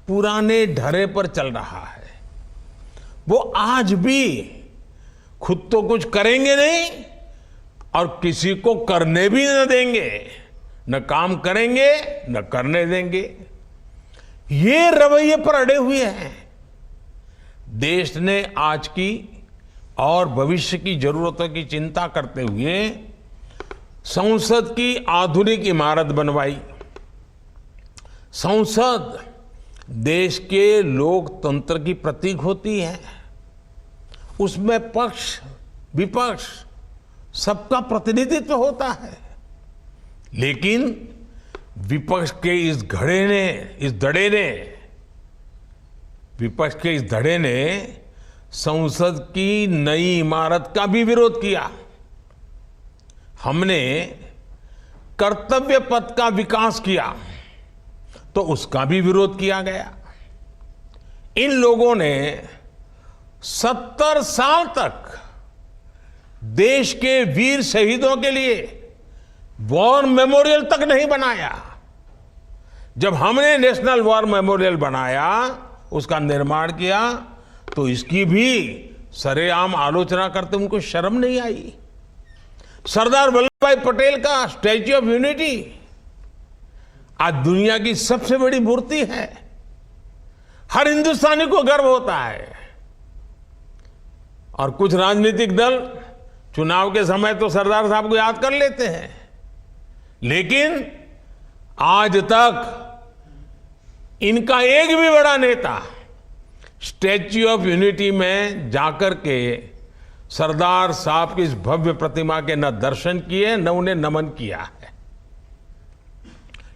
पुराने ढर्रे पर चल रहा है। वो आज भी खुद तो कुछ करेंगे नहीं और किसी को करने भी न देंगे, न काम करेंगे न करने देंगे। ये रवैये पर अड़े हुए हैं। देश ने आज की और भविष्य की जरूरतों की चिंता करते हुए संसद की आधुनिक इमारत बनवाई। संसद देश के लोकतंत्र की प्रतीक होती है। उसमें पक्ष विपक्ष सबका प्रतिनिधित्व होता है, लेकिन विपक्ष के इस धड़े ने संसद की नई इमारत का भी विरोध किया। हमने कर्तव्य पथ का विकास किया तो उसका भी विरोध किया गया। इन लोगों ने 70 साल तक देश के वीर शहीदों के लिए वॉर मेमोरियल तक नहीं बनाया। जब हमने नेशनल वॉर मेमोरियल बनाया, उसका निर्माण किया, तो इसकी भी सरेआम आलोचना करते उनको शर्म नहीं आई। सरदार वल्लभ भाई पटेल का स्टैच्यू ऑफ यूनिटी आज दुनिया की सबसे बड़ी मूर्ति है। हर हिंदुस्तानी को गर्व होता है। और कुछ राजनीतिक दल चुनाव के समय तो सरदार साहब को याद कर लेते हैं, लेकिन आज तक इनका एक भी बड़ा नेता स्टैच्यू ऑफ यूनिटी में जाकर के सरदार साहब की इस भव्य प्रतिमा के न दर्शन किए न उन्हें नमन किया है।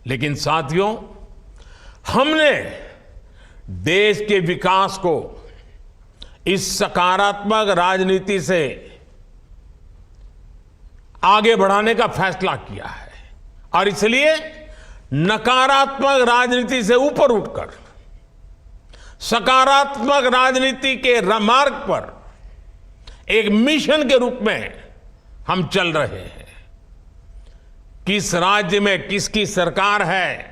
लेकिन साथियों, हमने देश के विकास को इस सकारात्मक राजनीति से आगे बढ़ाने का फैसला किया है और इसलिए नकारात्मक राजनीति से ऊपर उठकर सकारात्मक राजनीति के मार्ग पर एक मिशन के रूप में हम चल रहे हैं। किस राज्य में किसकी सरकार है,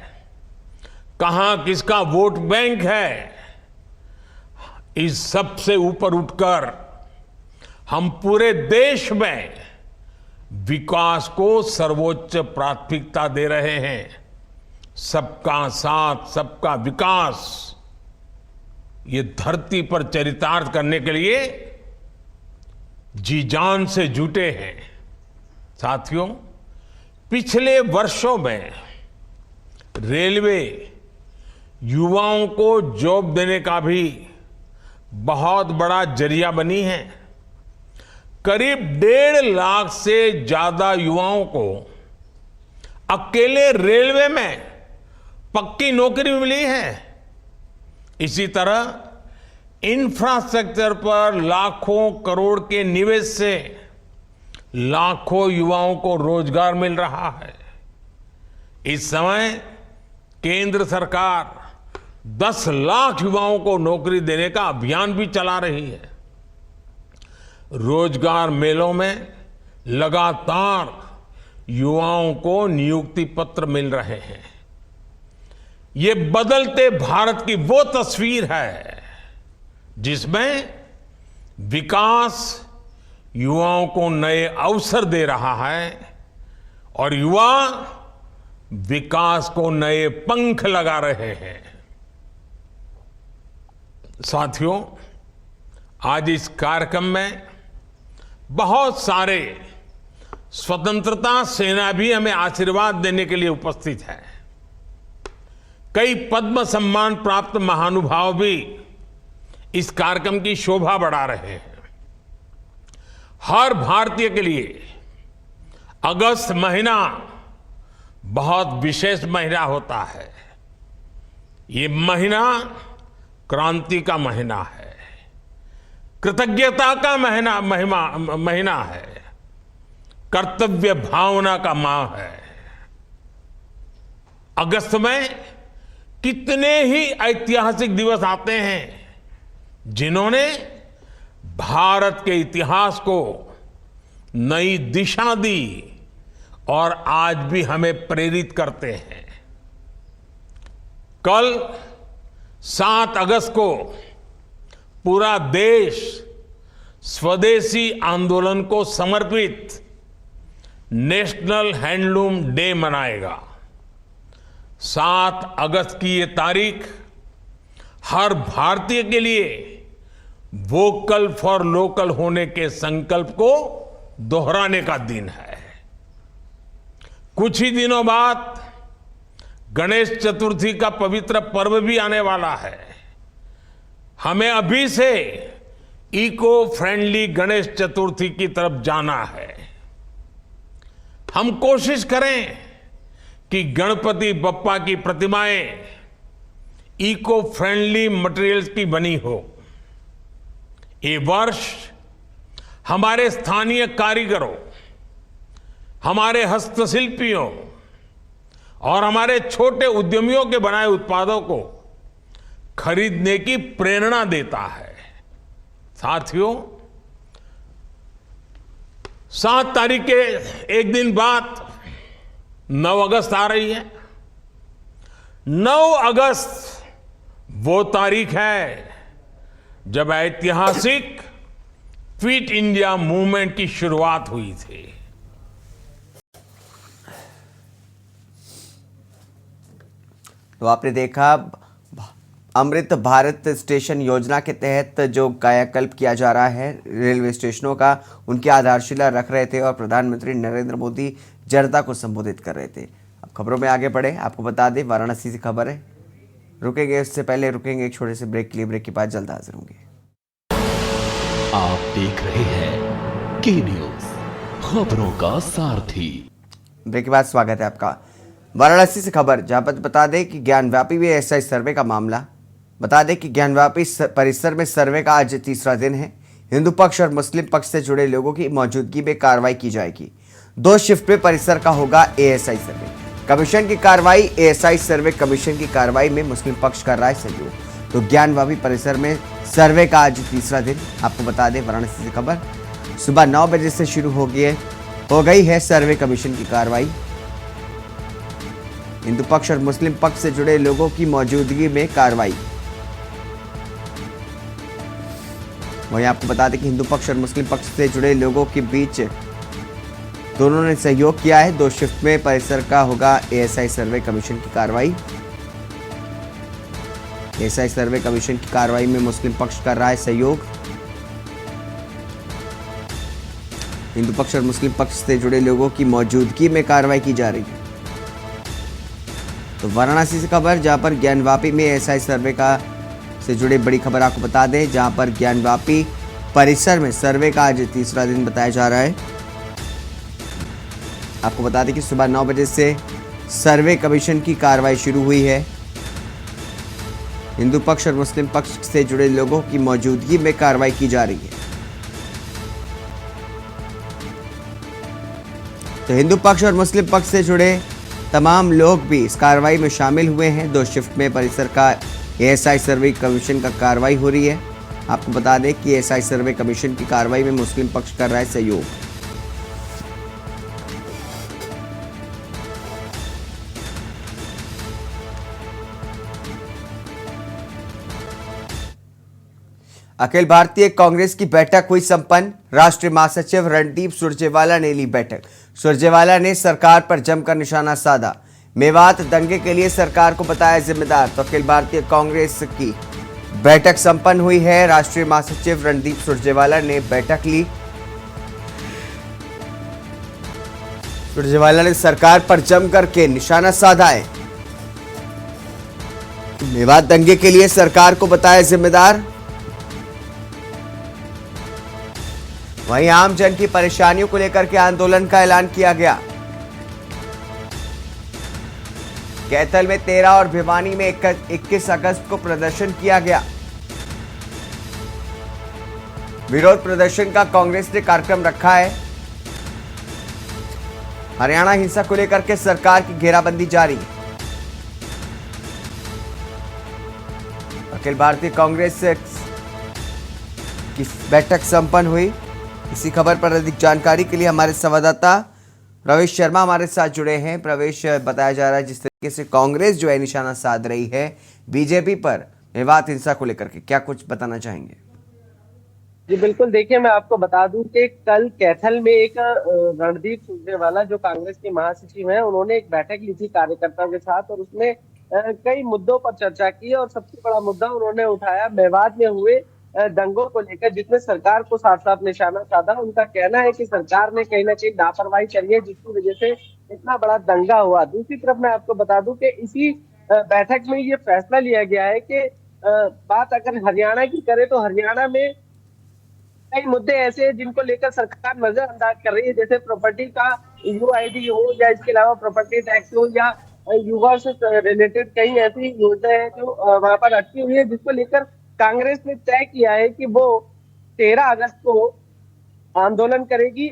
कहां किसका वोट बैंक है, इस सब से ऊपर उठकर हम पूरे देश में विकास को सर्वोच्च प्राथमिकता दे रहे हैं। सबका साथ, सबका विकास, ये धरती पर चरितार्थ करने के लिए जी जान से जुटे हैं। साथियों, पिछले वर्षों में रेलवे युवाओं को जॉब देने का भी बहुत बड़ा जरिया बनी है। करीब 1.5 लाख से ज्यादा युवाओं को अकेले रेलवे में पक्की नौकरी मिली है। इसी तरह इंफ्रास्ट्रक्चर पर लाखों करोड़ के निवेश से लाखों युवाओं को रोजगार मिल रहा है। इस समय केंद्र सरकार 10 लाख युवाओं को नौकरी देने का अभियान भी चला रही है। रोजगार मेलों में लगातार युवाओं को नियुक्ति पत्र मिल रहे हैं। ये बदलते भारत की वो तस्वीर है जिसमें विकास युवाओं को नए अवसर दे रहा है और युवा विकास को नए पंख लगा रहे हैं। साथियों, आज इस कार्यक्रम में बहुत सारे स्वतंत्रता सेना भी हमें आशीर्वाद देने के लिए उपस्थित है। कई पद्म सम्मान प्राप्त महानुभाव भी इस कार्यक्रम की शोभा बढ़ा रहे हैं। हर भारतीय के लिए अगस्त महीना बहुत विशेष महीना होता है। ये महीना क्रांति का महीना है, कृतज्ञता का महीना है, कर्तव्य भावना का माह है। अगस्त में कितने ही ऐतिहासिक दिवस आते हैं जिन्होंने भारत के इतिहास को नई दिशा दी और आज भी हमें प्रेरित करते हैं। कल 7 अगस्त को पूरा देश स्वदेशी आंदोलन को समर्पित नेशनल हैंडलूम डे मनाएगा। 7 अगस्त की ये तारीख हर भारतीय के लिए वोकल फॉर लोकल होने के संकल्प को दोहराने का दिन है। कुछ ही दिनों बाद गणेश चतुर्थी का पवित्र पर्व भी आने वाला है। हमें अभी से इको फ्रेंडली गणेश चतुर्थी की तरफ जाना है। हम कोशिश करें कि गणपति बप्पा की प्रतिमाएं इको फ्रेंडली मटेरियल्स की बनी हो। ये वर्ष हमारे स्थानीय कारीगरों, हमारे हस्तशिल्पियों और हमारे छोटे उद्यमियों के बनाए उत्पादों को खरीदने की प्रेरणा देता है। साथियों, 7 तारीख के एक दिन बाद 9 अगस्त आ रही है। 9 अगस्त वो तारीख है जब ऐतिहासिक फिट इंडिया मूवमेंट की शुरुआत हुई थी। तो आपने देखा अमृत भारत स्टेशन योजना के तहत जो कायाकल्प किया जा रहा है रेलवे स्टेशनों का, उनकी आधारशिला रख रहे थे और प्रधानमंत्री नरेंद्र मोदी जनता को संबोधित कर रहे थे। अब खबरों में आगे बढ़े, आपको बता दें वाराणसी से खबर है, रुकेंगे उससे पहले रुकेंगे एक छोटे से ब्रेक के लिए। ब्रेक के बाद जल्द हाजिर होंगे। आप देख रहे हैं के न्यूज, खबरों का सारथी। ब्रेक के बाद स्वागत है आपका। वाराणसी से खबर, जहां पर बता दें कि ज्ञानव्यापी में एसआई सर्वे का मामला, बता दें कि ज्ञानव्यापी परिसर में सर्वे का आज तीसरा दिन है। हिंदू पक्ष और मुस्लिम पक्ष से जुड़े लोगों की मौजूदगी में कार्रवाई की जाएगी। 2 शिफ्ट में परिसर का होगा एएसआई सर्वे। कमीशन की कार्रवाई, एएसआई सर्वे कमीशन की कार्रवाई में मुस्लिम पक्ष कर रहा है सहयोग। तो ज्ञानव्यापी परिसर में सर्वे का आज तीसरा दिन। आपको बता दें वाराणसी से खबर, सुबह 9 बजे से शुरू हो गई है सर्वे कमीशन की कार्रवाई। हिंदू पक्ष और मुस्लिम पक्ष से जुड़े लोगों की मौजूदगी में कार्रवाई। वहीं आपको बता दें कि हिंदू पक्ष और मुस्लिम पक्ष से जुड़े लोगों के बीच दोनों ने सहयोग किया है। 2 शिफ्ट में परिसर का होगा एएसआई सर्वे कमीशन की कार्रवाई। एएसआई सर्वे कमीशन की कार्रवाई में मुस्लिम पक्ष कर रहा है सहयोग। हिंदू पक्ष और मुस्लिम पक्ष से जुड़े लोगों की मौजूदगी में कार्रवाई की जा रही है। तो वाराणसी से खबर, जहां पर ज्ञानव्यापी में एएसआई सर्वे का से जुड़े बड़ी खबर आपको बता दें, जहां पर ज्ञानव्यापी परिसर में सर्वे का आज तीसरा दिन बताया जा रहा है। आपको बता दें कि सुबह 9 बजे से सर्वे कमीशन की कार्रवाई शुरू हुई है। हिंदू पक्ष और मुस्लिम पक्ष से जुड़े लोगों की मौजूदगी में कार्रवाई की जा रही है। तो हिंदू पक्ष और मुस्लिम पक्ष से जुड़े तमाम लोग भी इस कार्रवाई में शामिल हुए हैं। 2 शिफ्ट में परिसर का एएसआई सर्वे कमीशन का कार्रवाई हो रही है। आपको बता दें कि एएसआई सर्वे कमीशन की कार्रवाई में मुस्लिम पक्ष कर रहा है सहयोग। अखिल भारतीय कांग्रेस की बैठक हुई संपन्न। राष्ट्रीय महासचिव रणदीप सुरजेवाला ने ली बैठक। सुरजेवाला ने सरकार पर जमकर निशाना साधा। मेवात दंगे के लिए सरकार को बताया जिम्मेदार। तो अखिल भारतीय कांग्रेस की बैठक संपन्न हुई है। राष्ट्रीय महासचिव रणदीप सुरजेवाला ने बैठक ली। सुरजेवाला ने सरकार पर जमकर के निशाना साधा है। मेवात दंगे के लिए सरकार को बताया जिम्मेदार। वहीं आम जन की परेशानियों को लेकर के आंदोलन का ऐलान किया गया। कैथल में 13 और भिवानी में 21 अगस्त को प्रदर्शन किया गया। विरोध प्रदर्शन का कांग्रेस ने कार्यक्रम रखा है। हरियाणा हिंसा को लेकर के सरकार की घेराबंदी जारी है। अखिल भारतीय कांग्रेस की बैठक संपन्न हुई। इसी खबर पर अधिक जानकारी के लिए हमारे संवाददाता प्रवेश शर्मा हमारे साथ जुड़े हैं। प्रवेश, बताया जा रहा है जिस तरीके से कांग्रेस जो है निशाना साध रही है बीजेपी पर मेवात हिंसा को लेकर के, क्या कुछ बताना चाहेंगे? जी बिल्कुल, देखिए मैं आपको बता दूं कि कल कैथल में एक रणदीप सुरजेवाला जो कांग्रेस के महासचिव हैं, उन्होंने एक बैठक ली थी कार्यकर्ताओं के साथ और उसमें कई मुद्दों पर चर्चा की और सबसे बड़ा मुद्दा उन्होंने उठाया मेवात में हुए दंगों को लेकर, जिसमें सरकार को साफ साफ निशाना साधा। उनका कहना है कि सरकार ने कहीं ना कहीं लापरवाही करी है जिसकी वजह से इतना बड़ा दंगा हुआ। दूसरी तरफ मैं आपको बता दूं कि इसी बैठक में ये फैसला लिया गया है कि बात अगर हरियाणा की करें तो हरियाणा में कई मुद्दे ऐसे हैं जिनको लेकर सरकार नजरअंदाज कर रही है, जैसे प्रॉपर्टी का यूआईडी हो या इसके अलावा प्रॉपर्टी टैक्स हो या युवा से रिलेटेड कई ऐसी योजनाएं हैं जो वहां पर अटकी हुई है, जिसको लेकर कांग्रेस ने तय किया है कि वो 13 अगस्त को आंदोलन करेगी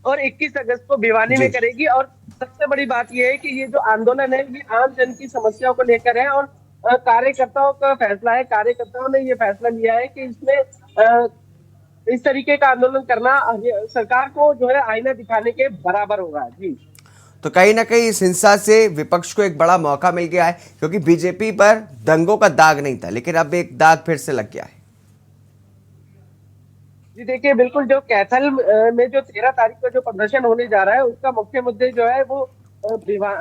और 21 अगस्त को भिवानी में करेगी और सबसे बड़ी बात यह है कि ये जो आंदोलन है ये आम जन की समस्याओं को लेकर है और कार्यकर्ताओं का फैसला है। कार्यकर्ताओं ने ये फैसला लिया है कि इसमें इस तरीके का आंदोलन करना सरकार को जो है आईना दिखाने के बराबर होगा। जी तो कहीं ना कहीं इस हिंसा से विपक्ष को एक बड़ा मौका मिल गया है, क्योंकि बीजेपी पर दंगों का दाग नहीं था, लेकिन अब एक दाग फिर से लग गया है। जी देखिए, बिल्कुल जो कैथल में जो 13 तारीख को जो प्रदर्शन होने जा रहा है उसका मुख्य मुद्दे जो है वो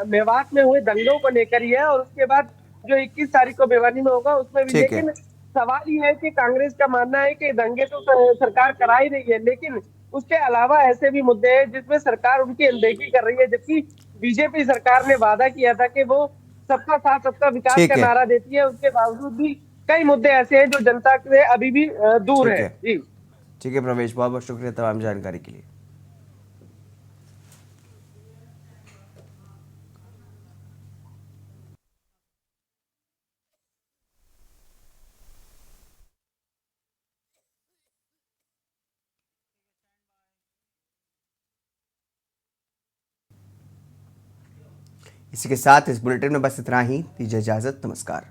मेवात में हुए दंगों को लेकर ही है, और उसके बाद जो 21 तारीख को भिवानी में होगा उसमें भी। ठीक है। लेकिन सवाल ये है कि कांग्रेस का मानना है कि दंगे तो सरकार करा ही रही है, लेकिन उसके अलावा ऐसे भी मुद्दे हैं जिसमें सरकार उनकी अनदेखी कर रही है। जबकि बीजेपी सरकार ने वादा किया था कि वो सबका साथ सबका विकास ठीक का है। नारा देती है, उसके बावजूद भी कई मुद्दे ऐसे हैं जो जनता से अभी भी दूर ठीक है। है। जी ठीक है प्रवेश, बहुत बहुत शुक्रिया तमाम जानकारी के लिए। इसी के साथ इस बुलेटिन में बस इतना ही। दीजिए इजाजत, नमस्कार।